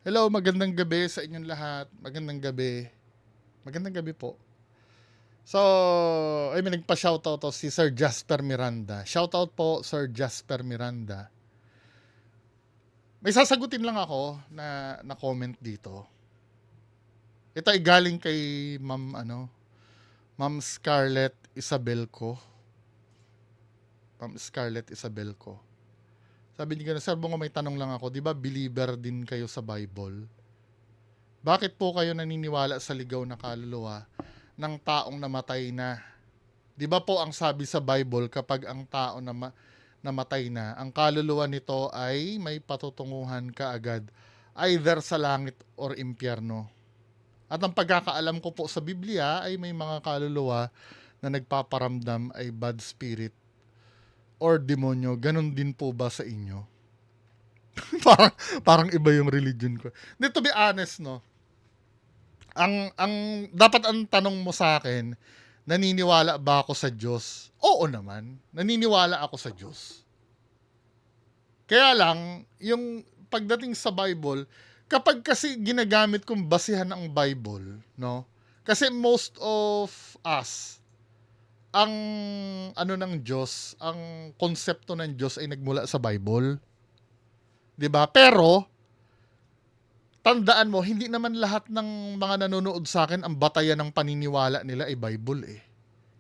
Hello, magandang gabi sa inyong lahat. Magandang gabi. Magandang gabi po. So, may nagpa-shoutout to si Sir Jasper Miranda. Shoutout po, Sir Jasper Miranda. May sasagutin lang ako na comment dito. Ito ay galing kay Ma'am Scarlett Isabelco. Ma'am Scarlett Isabelco. Sabi niya, Sir Bongo, may tanong lang ako. Di ba believer din kayo sa Bible? Bakit po kayo naniniwala sa ligaw na kaluluwa ng taong namatay na? Di ba po ang sabi sa Bible, kapag ang tao namatay na, ang kaluluwa nito ay may patutunguhan kaagad, either sa langit or impyerno. At ang pagkakaalam ko po sa Biblia ay may mga kaluluwa na nagpaparamdam ay bad spirit or demonyo. Ganon din po ba sa inyo? parang iba yung religion ko. To be honest, no, ang dapat ang tanong mo sa akin, naniniwala ba ako sa Diyos? Oo naman, naniniwala ako sa Diyos. Kaya lang, yung pagdating sa Bible, kapag kasi ginagamit kong basihan ang Bible, no? Kasi most of us, ang ng Diyos, ang konsepto ng Diyos ay nagmula sa Bible. 'Di ba? Pero tandaan mo, hindi naman lahat ng mga nanonood sa akin ang batayan ng paniniwala nila ay Bible eh.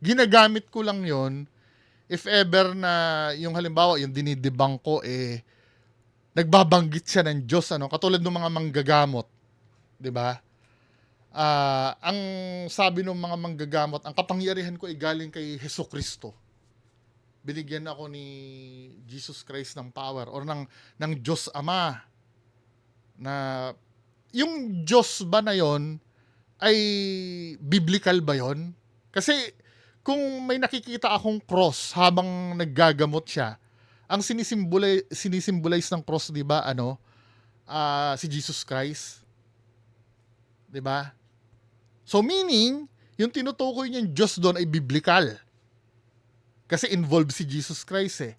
Ginagamit ko lang yon if ever na yung halimbawa, yung dinidibang ko nagbabanggit siya ng Diyos, katulad ng mga manggagamot, 'di ba? Ang sabi ng mga manggagamot, ang kapangyarihan ko ay galing kay Hesukristo. Binigyan ako ni Jesus Christ ng power or ng Diyos Ama na yung Diyos ba na yon ay biblical ba yon? Kasi kung may nakikita akong cross habang naggagamot siya, ang sinisimbolize ng cross, 'di ba, si Jesus Christ, 'di ba? So meaning, yung tinutukoy niyang Diyos doon ay biblical. Kasi involved si Jesus Christ eh.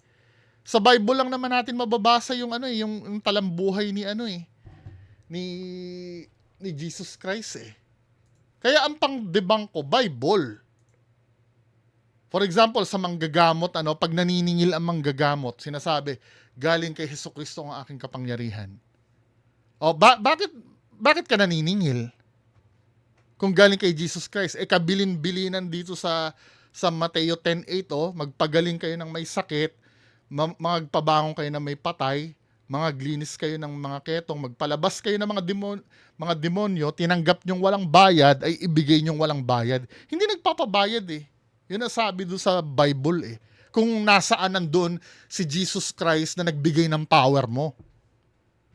Sa Bible lang naman natin mababasa yung yung talambuhay ni ni Jesus Christ eh. Kaya ang pang-debunk ko, Bible. For example, sa manggagamot, pag naniningil ang manggagamot, sinasabi, galing kay Hesukristo ang aking kapangyarihan. O, bakit ka naniningil? Kung galing kay Jesus Christ, kabilin-bilinan dito sa Mateo 10:8, magpagaling kayo ng may sakit, magpabangon kayo ng may patay, glinis kayo ng mga ketong, magpalabas kayo ng mga demonyo, tinanggap nyong walang bayad, ay ibigay nyong walang bayad. Hindi nagpapabayad eh. Yun ang sabi doon sa Bible eh. Kung nasaan nandun si Jesus Christ na nagbigay ng power mo.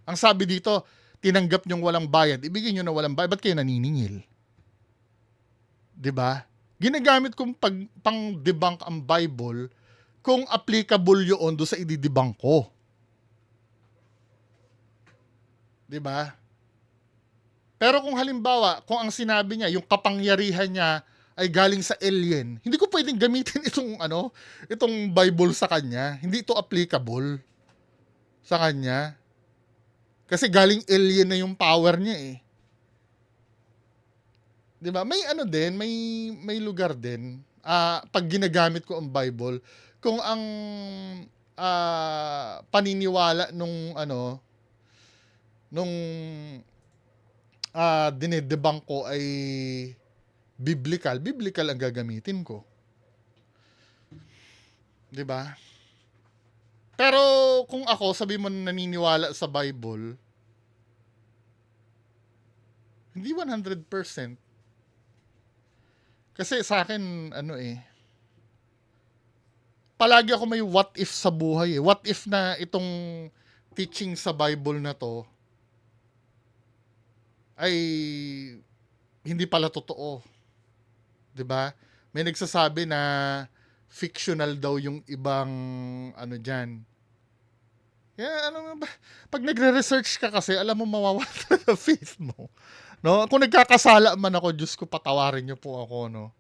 Ang sabi dito, tinanggap nyong walang bayad, ibigay nyo na walang bayad, ba't kayo naniningil? 'Di ba? Ginagamit kong pang-debunk ang Bible kung applicable yun do sa ididebunk ko. 'Di ba? Pero kung halimbawa, kung ang sinabi niya, yung kapangyarihan niya ay galing sa alien, hindi ko pwedeng gamitin itong Bible sa kanya. Hindi ito applicable sa kanya. Kasi galing alien na yung power niya eh. 'Di ba? May may lugar din. Pag ginagamit ko ang Bible, kung ang paniniwala nung dinedebunk ko ay biblical ang gagamitin ko. 'Di ba? Pero kung ako, sabi mo naniniwala sa Bible, hindi 100%. Kasi sa akin, palagi ako may what if sa buhay eh. What if na itong teaching sa Bible na to ay hindi pala totoo. 'Di ba? May nagsasabi na fictional daw yung ibang diyan. Kaya pag nagre-research ka kasi, alam mo mawawala sa faith mo. No? Kung nagkakasala man ako, Diyos ko, patawarin niyo po ako, no?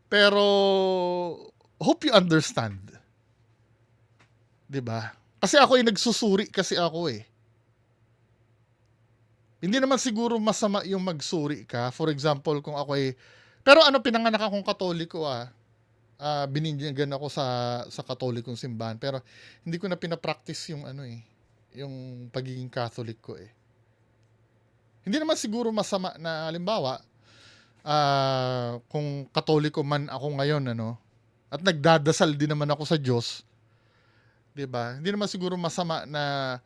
Pero hope you understand. 'Di ba? Kasi ako ay nagsusuri kasi ako eh. Hindi naman siguro masama yung magsuri ka. For example, kung ako ay... Pero pinanganak akong Katoliko bininyagan ako sa Katolikong simbahan. Pero hindi ko na pinapractice yung yung pagiging Catholic ko eh. Hindi naman siguro masama na halimbawa, kung Katoliko man ako ngayon, at nagdadasal din naman ako sa Diyos, 'di ba? Hindi naman siguro masama na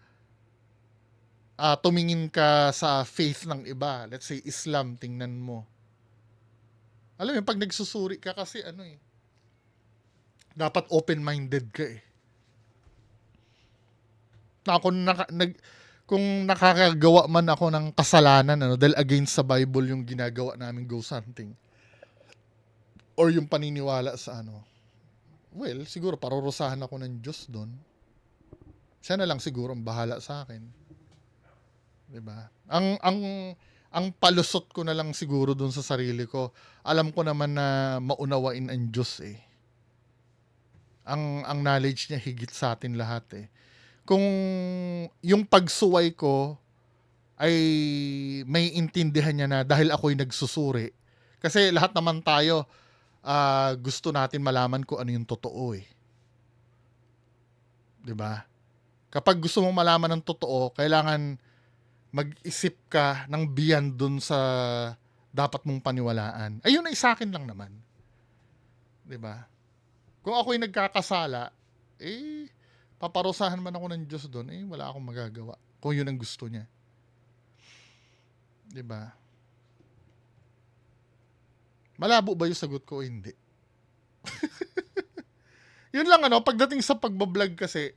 tumingin ka sa faith ng iba. Let's say Islam, tingnan mo. Alam mo, pag nagsusuri ka kasi dapat open-minded ka eh. Na kung nakakagawa man ako ng kasalanan dahil against sa Bible yung ginagawa namin ghost hunting or yung paniniwala sa well, siguro parurusahan ako ng Diyos doon. Siya na lang siguro ang bahala sa akin. 'Di ba? Ang palusot ko na lang siguro doon sa sarili ko. Alam ko naman na maunawain ang Diyos eh. Ang knowledge niya higit sa atin lahat eh. Kung yung pagsuway ko ay may intindihan niya na dahil ako'y nagsusuri. Kasi lahat naman tayo gusto natin malaman kung ano yung totoo eh. 'Di ba? Kapag gusto mong malaman ng totoo, kailangan mag-isip ka ng beyond dun sa dapat mong paniwalaan. Ayun ay sa akin lang naman. 'Di ba? Kung ako'y nagkakasala, paparusahan man ako ng Diyos doon, wala akong magagawa. Kung yun ang gusto niya. 'Di ba? Malabo ba yung sagot ko o hindi? Yun lang pagdating sa pagbablog kasi,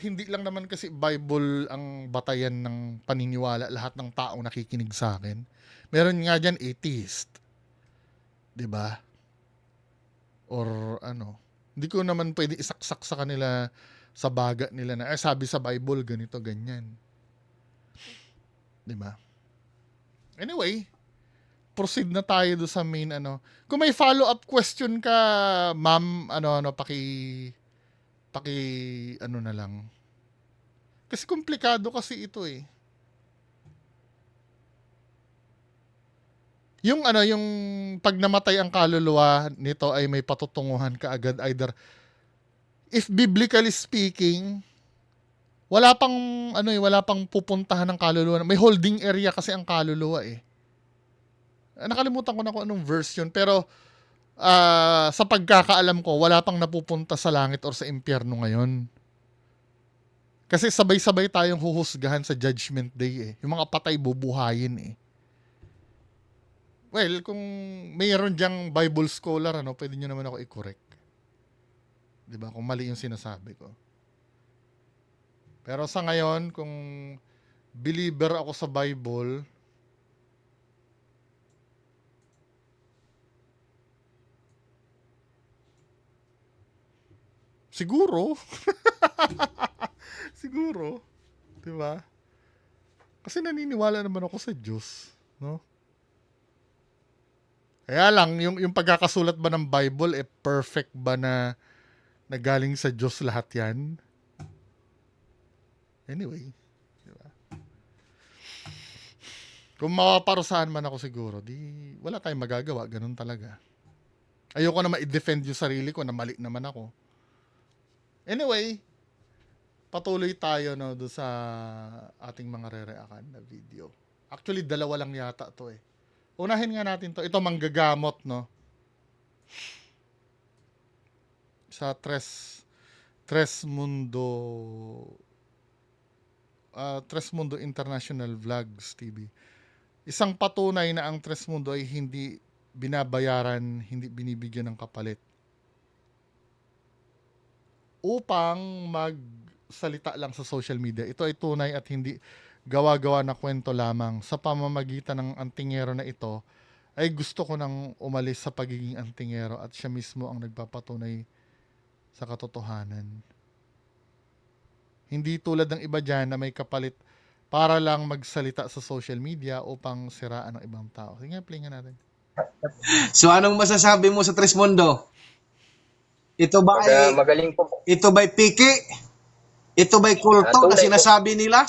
hindi lang naman kasi Bible ang batayan ng paniniwala lahat ng taong nakikinig sa akin. Meron nga dyan atheist. 'Di ba? Or hindi ko naman pwede isaksak sa kanila sa baga nila na sabi sa Bible ganito ganyan. 'Di ba? Anyway, proceed na tayo do sa main Kung may follow-up question ka, ma'am, paki na lang. Kasi komplikado kasi ito eh. Yung yung pag namatay ang kaluluwa nito ay may patutunguhan ka agad, either if biblically speaking, wala pang pupuntahan ng kaluluwa. May holding area kasi ang kaluluwa eh. Nakalimutan ko na kung anong verse yun, pero sa pagkakaalam ko, wala pang napupunta sa langit or sa impyerno ngayon. Kasi sabay-sabay tayong huhusgahan sa judgment day eh. Yung mga patay bubuhayin eh. Well, kung mayroon diyang Bible scholar, pwede nyo naman ako i-correct. 'Di ba? Kung mali yung sinasabi ko. Pero sa ngayon, kung believer ako sa Bible, siguro. Siguro. 'Di ba? Kasi naniniwala naman ako sa Diyos, no? Kaya lang, yung pagkakasulat ba ng Bible, perfect ba na galing sa Diyos lahat yan? Anyway. Diba? Kung mapaparusahan man ako siguro, wala tayong magagawa. Ganun talaga. Ayoko na ma-defend yung sarili ko na mali naman ako. Anyway, patuloy tayo doon sa ating mga re-react na video. Actually, 2 lang yata to eh. Unahin nga natin to. Ito manggagamot, no? Sa Tres Mundo International Vlogs TV. Isang patunay na ang Tres Mundo ay hindi binabayaran, hindi binibigyan ng kapalit upang magsalita lang sa social media. Ito ay tunay at hindi gawa-gawa na kwento lamang. Sa pamamagitan ng antingero na ito, ay gusto ko nang umalis sa pagiging antingero at siya mismo ang nagpapatunay sa katotohanan. Hindi tulad ng iba dyan na may kapalit para lang magsalita sa social media upang siraan ng ibang tao. Sige nga, play nga natin. So anong masasabi mo sa Tres Mundo? Ito ba ay magaling po. Ito ba'y piki? Ito ba'y kulto na sinasabi nila?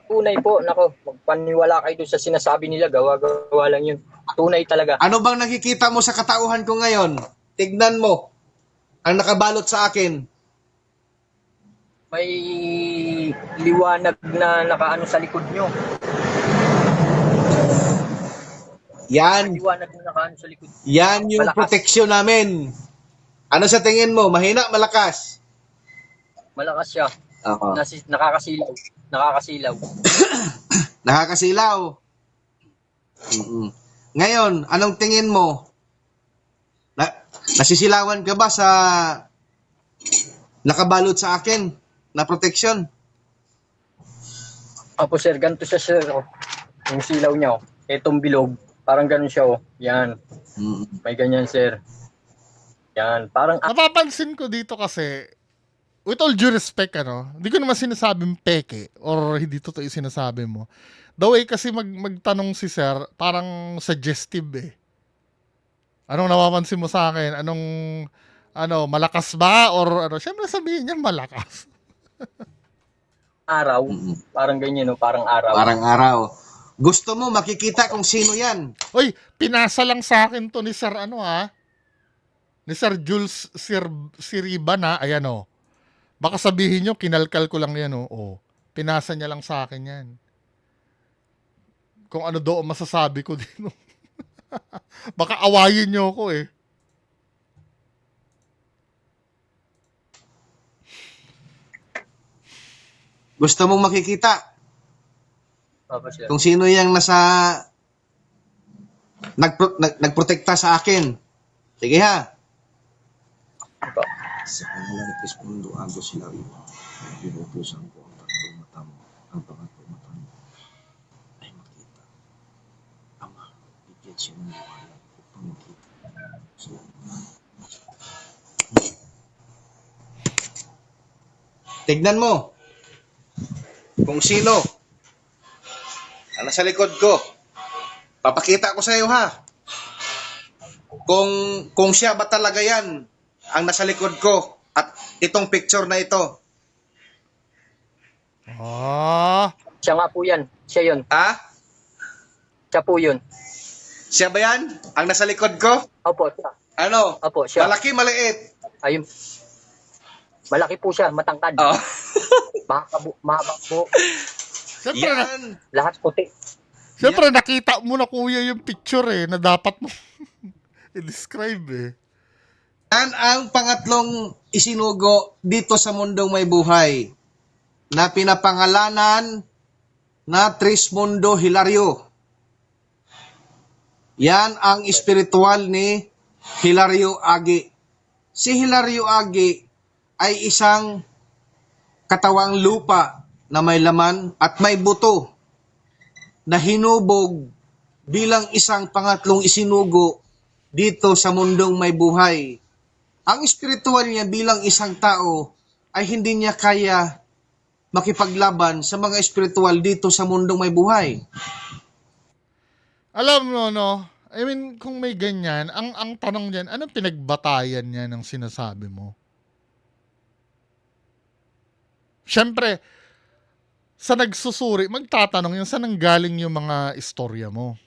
Tunay po, nako, magpaniwala kayo doon sa sinasabi nila, gawa-gawa lang yun. Tunay talaga. Ano bang nakikita mo sa katauhan ko ngayon? Tignan mo. Ang nakabalot sa akin. May liwanag na nakaano sa likod nyo. Yan. May liwanag na nakaano sa likod. Yan yung Malakas. proteksyon namin. Ano sa tingin mo? Mahina, malakas? Malakas siya. Oo. Nakakasilaw. Nakakasilaw. Nakakasilaw. Mm-mm. Ngayon, anong tingin mo? Nasisilawan ka ba sa nakabalot sa akin na protection? Opo sir, ganito siya sir. Oh. Yung silaw niya, oh. Etong bilog, parang ganun siya. Oh. Yan, Mm. may ganyan sir. Yan, parang Napapansin ko dito kasi, with all due respect, hindi ko naman sinasabing peke or hindi totoo yung sinasabi mo. The way kasi magtanong si sir, parang suggestive eh. Anong napapansin mo sa akin? Malakas ba? Or syempre sabihin niya malakas. araw. Parang ganyan, no? Parang araw. Parang araw. Gusto mo makikita kung sino yan? Uy, pinasa lang sa akin to ni Sir ni Sir Jules Siriban ayan Baka sabihin nyo, kinalkal ko lang yan pinasa niya lang sa akin yan. Kung ano do ang masasabi ko din. Baka awayin nyo ako eh. Gusto mong makikita Opo sir. kung sino yung nagprotekta sa akin? Sige ha. Opo. Sa pangalan ni Crispondo Agos Hilario, pinupusan ko ang tatlong mata mo, ang pangatlong mata mo ay makita. Ama, bigyan siya ng liwanag upang makita. So, tignan mo kung sino ang nasa likod ko. Papakita ko sa iyo ha. Kung siya ba talaga yan ang nasa likod ko at itong picture na ito. Siya nga po yan. Siya yun. Ha? Siya po yun. Siya ba yan? Ang nasa likod ko? Opo, siya. Ano? Opo, siya. Malaki, maliit? Ayun. Malaki po siya, matangkad. Oh. Mahaba po. Siyempre, Yan. Lahat puti. siyempre nakita mo na kuya yung picture na dapat mo i-describe eh. Yan ang pangatlong isinugo dito sa mundong may buhay na pinapangalanan na Trismundo Hilario. Yan ang espiritual ni Hilario Agi. Si Hilario Agi ay isang katawang lupa na may laman at may buto na hinubog bilang isang pangatlong isinugo dito sa mundong may buhay. Ang espiritual niya bilang isang tao ay hindi niya kaya makipaglaban sa mga espiritual dito sa mundong may buhay. Alam mo, I mean, kung may ganyan, ang tanong diyan, anong pinagbatayan niya ng sinasabi mo? Siyempre, sa nagsusuri, magtatanong yun, saan nanggaling yung mga istorya mo?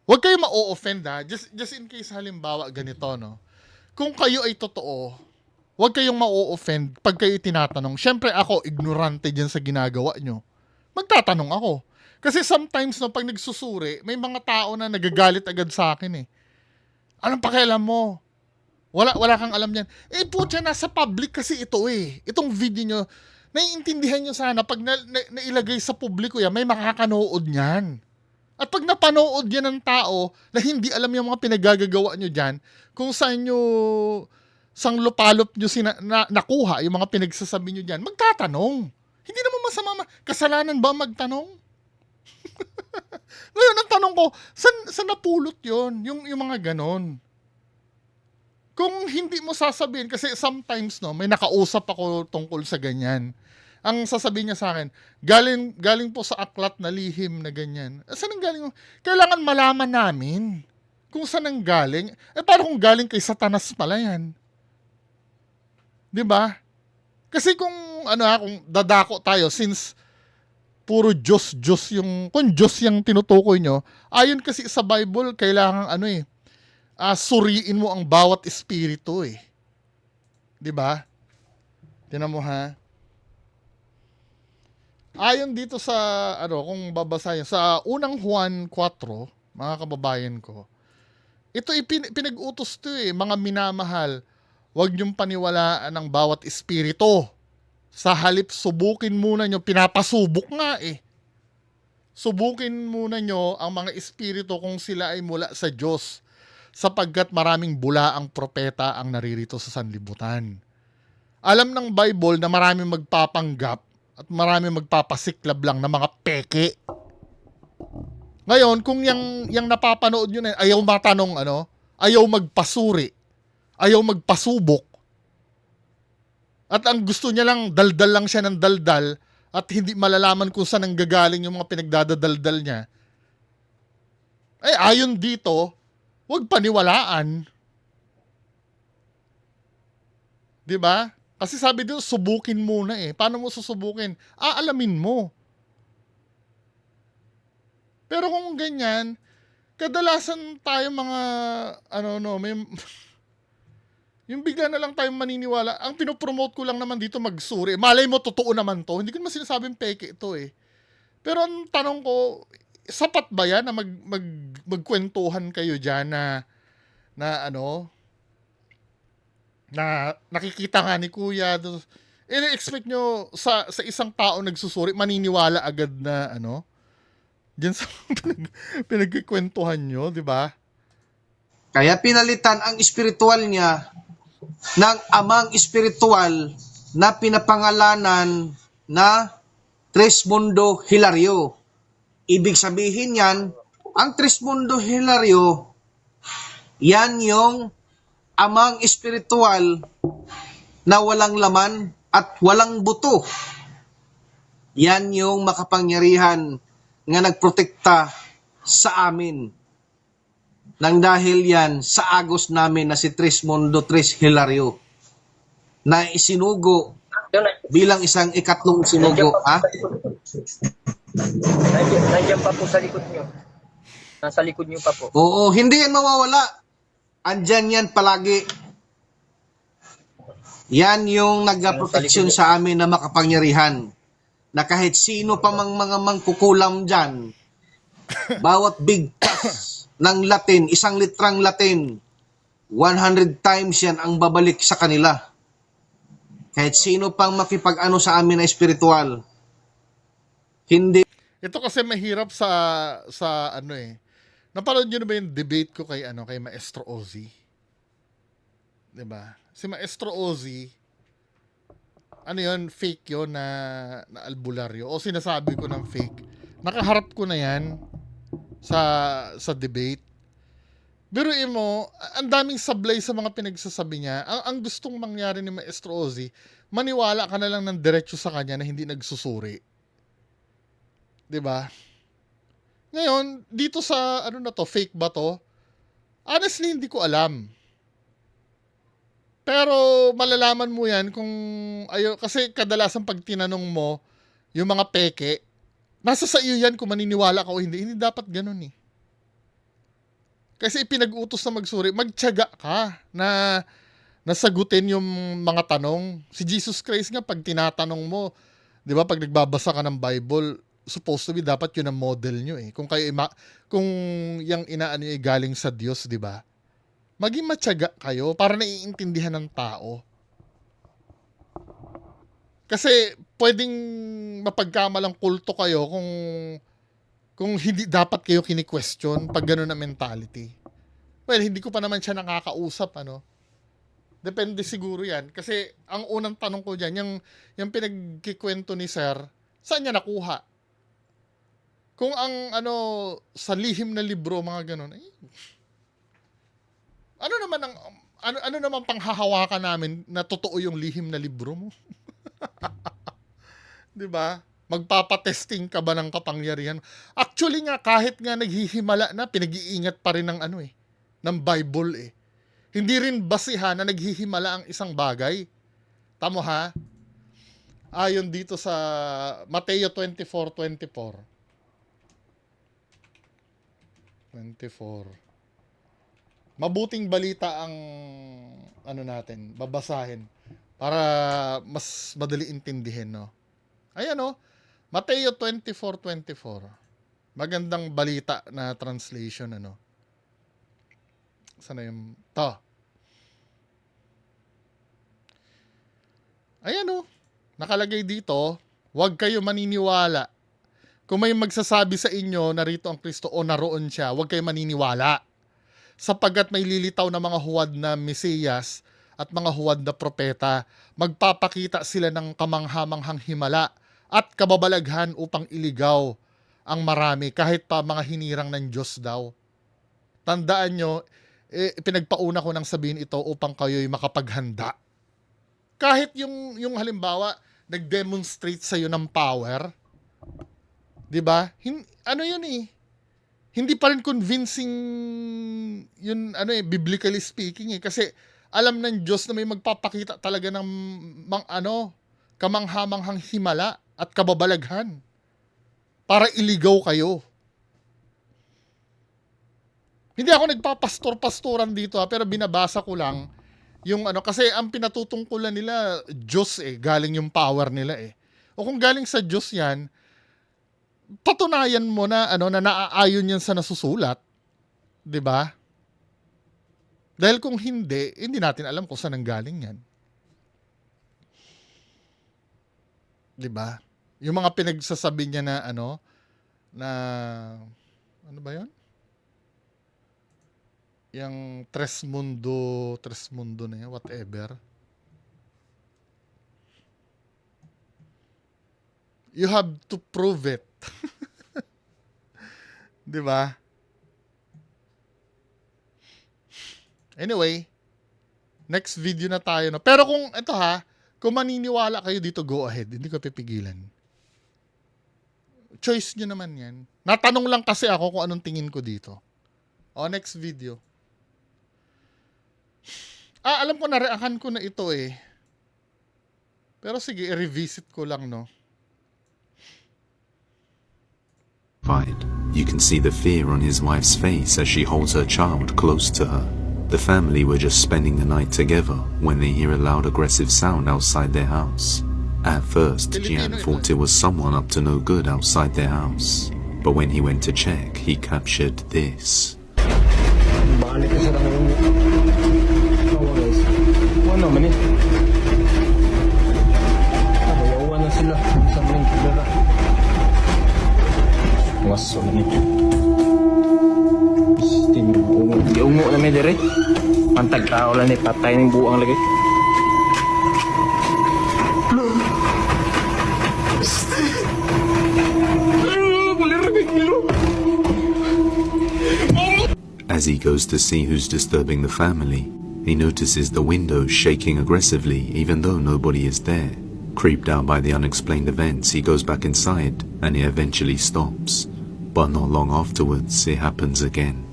Huwag kayo ma-offend just in case halimbawa ganito, Kung kayo ay totoo, huwag kayong ma-offend pag kayo tinatanong. Siyempre ako, ignorante dyan sa ginagawa nyo. Magtatanong ako. Kasi sometimes, pag nagsusuri, may mga tao na nagagalit agad sa akin eh. Anong pakialam mo? Wala kang alam yan. Putya, nasa public kasi ito eh. Itong video nyo, naiintindihan nyo sana, pag nailagay sa publiko yan, may makakanood niyan. At pag napanood yan ng tao na hindi alam yung mga pinagagagawa nyo dyan, kung saan nyo sang lupalop nyo nakuha yung mga pinagsasabi nyo dyan, magtatanong. Hindi naman masama. Kasalanan ba magtanong? Ngayon, ang tanong ko, saan napulot yun? Yung mga ganon. Kung hindi mo sasabihin, kasi sometimes, may nakausap ako tungkol sa ganyan. Ang sasabihin niya sa akin, galing po sa aklat na lihim na ganyan. Saan ang galing? Kailangan malaman namin kung saan ang galing. Paano kung galing kay Satanas pala yan? 'Di ba? Kasi kung dadako tayo, since puro Diyos, Diyos yung, kung Diyos yung tinutukoy nyo, ayon kasi sa Bible, kailangan suriin mo ang bawat espiritu eh. 'Di ba? Tingnan mo ha. Ayon dito sa kung babasahin sa unang Juan 4, mga kababayan ko. Ito pinag-utos 'to eh, mga minamahal. Huwag niyong paniwalaan ang bawat espiritu. Sa halip subukin muna niyo, pinapasubok nga eh. Subukin muna niyo ang mga espiritu kung sila ay mula sa Diyos, sapagkat maraming bulaang propeta ang naririto sa sanlibutan. Alam ng Bible na maraming magpapanggap at maraming magpapasiklab lang na mga peke. Ngayon, kung yung napapanood nyo na ayaw matanong ayaw magpasuri, ayaw magpasubok, at ang gusto niya lang, daldal lang siya ng daldal at hindi malalaman kung saan nanggagaling yung mga pinagdadaldal niya, ay ayon dito, huwag paniwalaan. 'Di ba? Kasi sabi dito, subukin muna eh. Paano mo susubukin? Aalamin mo. Pero kung ganyan, kadalasan tayo mga may yung bigla na lang tayong maniniwala. Ang pinopromote ko lang naman dito magsuri. Malay mo totoo naman to. Hindi ko naman sinasabing peke ito eh. Pero ang tanong ko, sapat ba yan na magkwentuhan kayo diyan na nakikita nga ni Kuya, expect nyo sa isang tao nagsusuri, maniniwala agad na diyan sa pinagkikwentuhan nyo, di ba? Kaya pinalitan ang espiritual niya ng amang espiritual na pinapangalanan na Trismundo Hilario. Ibig sabihin yan, ang Trismundo Hilario, yan yung amang espiritual na walang laman at walang buto. Yan yung makapangyarihan nga nagprotekta sa amin. Nang dahil yan sa agos namin na si Trismundo Tris Hilario na isinugo bilang isang ikatlong sinugo. Nandiyan pa po sa likod nyo. Nasa likod nyo pa po. Oo, hindi yan mawawala. Andyan yan palagi. Yan yung nagproteksyon sa amin na makapangyarihan. Na kahit sino pa mga mangkukulam dyan, bawat bigkas ng Latin, 1 litrang Latin, 100 times yan ang babalik sa kanila. Kahit sino pang makipag-ano sa amin na espiritual. Hindi. Ito kasi mahirap sa napanood nyo na ba yung debate ko kay Maestro Ozzy? 'Di ba? Si Maestro Ozzy, fake yun na albularyo o sinasabi ko ng fake. Nakaharap ko na yan sa debate. Biruin mo, ang daming sablay sa mga pinagsasabi niya. Ang gustong mangyari ni Maestro Ozzy, maniwala ka na lang ng diretso sa kanya na hindi nagsusuri. 'Di ba? Ngayon, dito sa fake ba to? Honestly, hindi ko alam. Pero malalaman mo yan kung kasi kadalasan pag tinanong mo yung mga peke, nasa sa iyo yan kung maniniwala ka o hindi. Hindi dapat ganun eh. Kasi ipinag-utos na magsuri, magtiyaga ka na nasagutin yung mga tanong. Si Jesus Christ nga, pag tinatanong mo, di ba, pag nagbabasa ka ng Bible, supposed to be dapat yun ang model nyo eh. Kung kung yung inaano ay galing sa Diyos, di ba? Maging matyaga kayo para naiintindihan ng tao. Kasi pwedeng mapagkamalang kulto kayo kung hindi dapat kayo kini-question pag gano'n na mentality. Well, hindi ko pa naman siya nakakausap, Depende siguro yan. Kasi ang unang tanong ko dyan, yung pinagkikwento ni Sir, saan niya nakuha? Kung ang sa lihim na libro, mga gano'n, ano naman panghahawakan namin na totoo yung lihim na libro mo? 'Di ba? Magpapatesting ka ba ng kapangyarihan? Actually nga, kahit nga naghihimala na, pinag-iingat pa rin ng ng Bible eh. Hindi rin basihan na naghihimala ang isang bagay. Tamo ha? Ayon dito sa Mateo 24:24. 24. Mabuting balita ang ano natin, babasahin para mas madali intindihin, no? Ayan, no? Mateo 24:24. Magandang balita na translation, ano? Sana yung to. Ayan, no? Nakalagay dito, huwag kayo maniniwala. Kung may magsasabi sa inyo na rito ang Kristo o naroon siya, huwag kayo maniniwala. Sapagkat may lilitaw na mga huwad na Mesiyas at mga huwad na propeta, magpapakita sila ng kamanghamanghang himala at kababalaghan upang iligaw ang marami kahit pa mga hinirang ng Diyos daw. Tandaan nyo, pinagpauna ko nang sabihin ito upang kayo'y makapaghanda. Kahit yung halimbawa, nag-demonstrate sa'yo ng power, di ba? Ano yun eh? Hindi pa rin convincing yun, biblically speaking eh. Kasi alam ng Diyos na may magpapakita talaga ng kamanghamanghang himala at kababalaghan para iligaw kayo. Hindi ako nagpapastor-pastoran dito pero binabasa ko lang yung kasi ang pinatutungkulan nila Diyos eh, galing yung power nila eh. O kung galing sa Diyos yan, patunayan mo na na naaayon yan sa nasusulat, 'di ba? Dahil kung hindi natin alam kung saan nanggaling yan. 'Di ba? Yung mga pinagsasabi niya na ano ba 'yon? Yang Tres Mundo na yan, whatever. You have to prove it. 'Di ba? Anyway, next video na tayo, no. Pero kung maniniwala kayo dito, go ahead. Hindi ko pipigilan. Choice nyo naman 'yan. Natanong lang kasi ako kung anong tingin ko dito. O, next video. Alam ko, nareakan ko na ito eh. Pero sige, i-revisit ko lang, no. You can see the fear on his wife's face as she holds her child close to her. The family were just spending the night together when they hear a loud aggressive sound outside their house. At first, Gian thought it was someone up to no good outside their house. But when he went to check, he captured this. Balik ka sa tanong mo. Oo guys. Ano man eh. Nabayawan na sila. Sa maling kibera. Waso na nito. Ungo na may dire. Pantag tao lang eh. Patay ng buang lagi. As he goes to see who's disturbing the family, he notices the windows shaking aggressively even though nobody is there. Creeped out by the unexplained events, he goes back inside and he eventually stops. But not long afterwards, it happens again.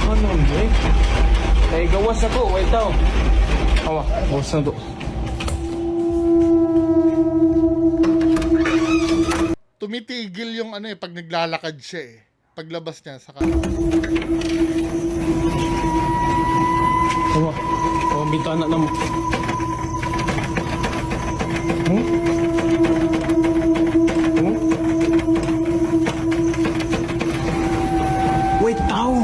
Ano Jay? Ay gawas ako, wait daw. Awa, gawas na to. Tumitigil yung pag naglalakad siya eh. Paglabas niya sa Awa, bitana na mo. Wait daw.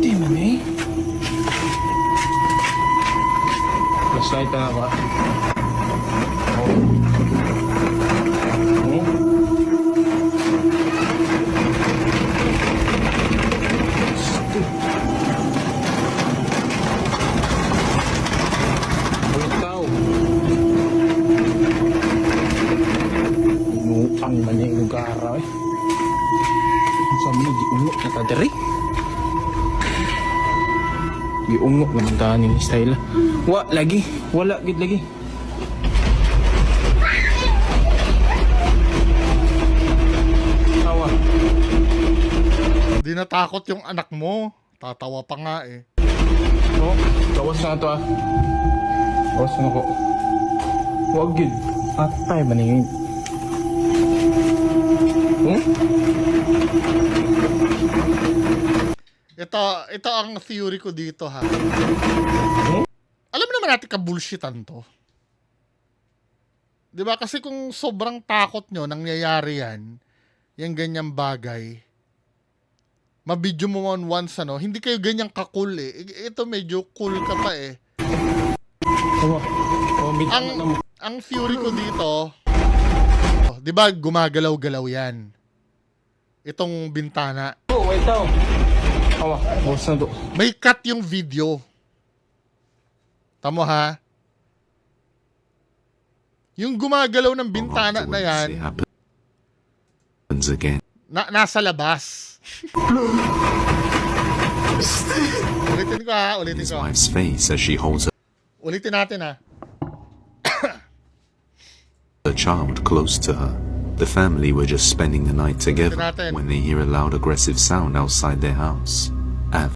Di man eh. Flashlight na ba? Ang manyang lugar eh. Sabi niya, giungok na ta diri. Giungok naman ta ni style. Wala gid lagi. Awa. Di Di natakot yung anak mo. Tatawa pa nga eh. Oh, gawas na to ah. Gawas na ko. Huwag yun. Atay ba ningin? Ito ang theory ko dito ha. Alam naman natin ka-bullshitan to. Diba? Kasi kung sobrang takot nyo, nangyayari yan, yung ganyang bagay, mabidyo mo on once, ano, hindi kayo ganyang ka-cool eh. Ito medyo cool ka pa eh. Ang theory ko dito, di ba gumagalaw-galaw yan? Itong bintana. Oh, wait daw. Awa, gawas na to. May cut yung video. Tamo ha? Yung gumagalaw ng bintana na Afterwards, yan, it happens again. nasa labas. Ulitin ko ha, ulitin His ko. wife's face as she holds Ulitin natin ha. her child close to her. The family were just spending the night together when they hear a loud aggressive sound outside their house. At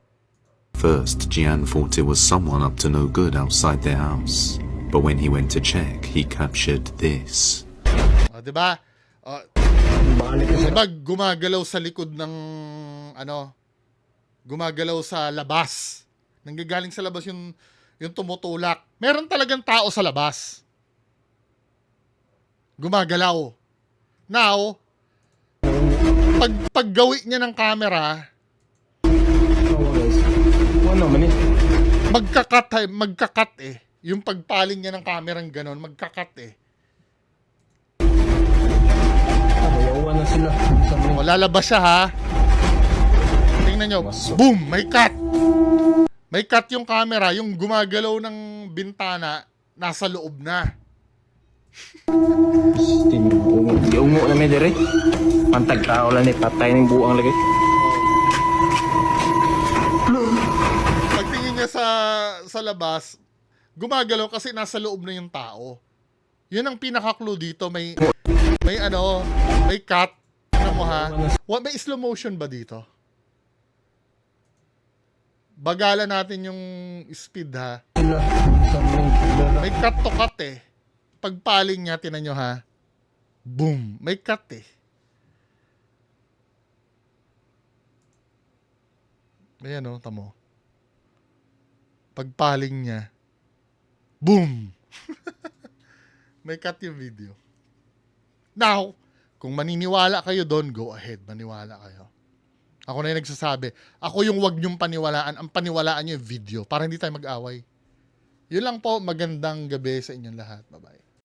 first, Jian thought it was someone up to no good outside their house. But when he went to check, he captured this. O, diba? O, diba gumagalaw sa likod ng, ano, gumagalaw sa labas. Nanggagaling sa labas yung tumutulak. Meron talagang tao sa labas. Gumagalaw. Now, paggawi niya ng camera, Awa guys. Ano man eh. magkakat eh. Yung pagpaling niya ng camera ganon, magkakat eh. Ayawan na sila. O, lalabas siya ha. Tingnan nyo. Boom! May cut. May cut yung camera. Yung gumagalaw ng bintana, nasa loob na. Di ungo na may dire. Pantag tao lang eh. Patay ng buang lagi. Pagtingin niya sa labas, gumagalaw kasi nasa loob na yung tao. Yun ang pinaka-clue dito. May cut. Ano mo ha? May slow motion ba dito? Bagalan natin yung speed ha. Sila. May cut to cut eh. Pagpaling niya, tinan nyo ha. Boom. May cut eh. Ayan o, tamo. Pagpaling niya. Boom! May cut yung video. Now, kung maniniwala kayo doon, go ahead, maniwala kayo. Ako na yung nagsasabi. Ako yung wag nyong paniwalaan. Ang paniwalaan nyo yung video para hindi tayo mag-away. Yun lang po. Magandang gabi sa inyong lahat. Bye-bye.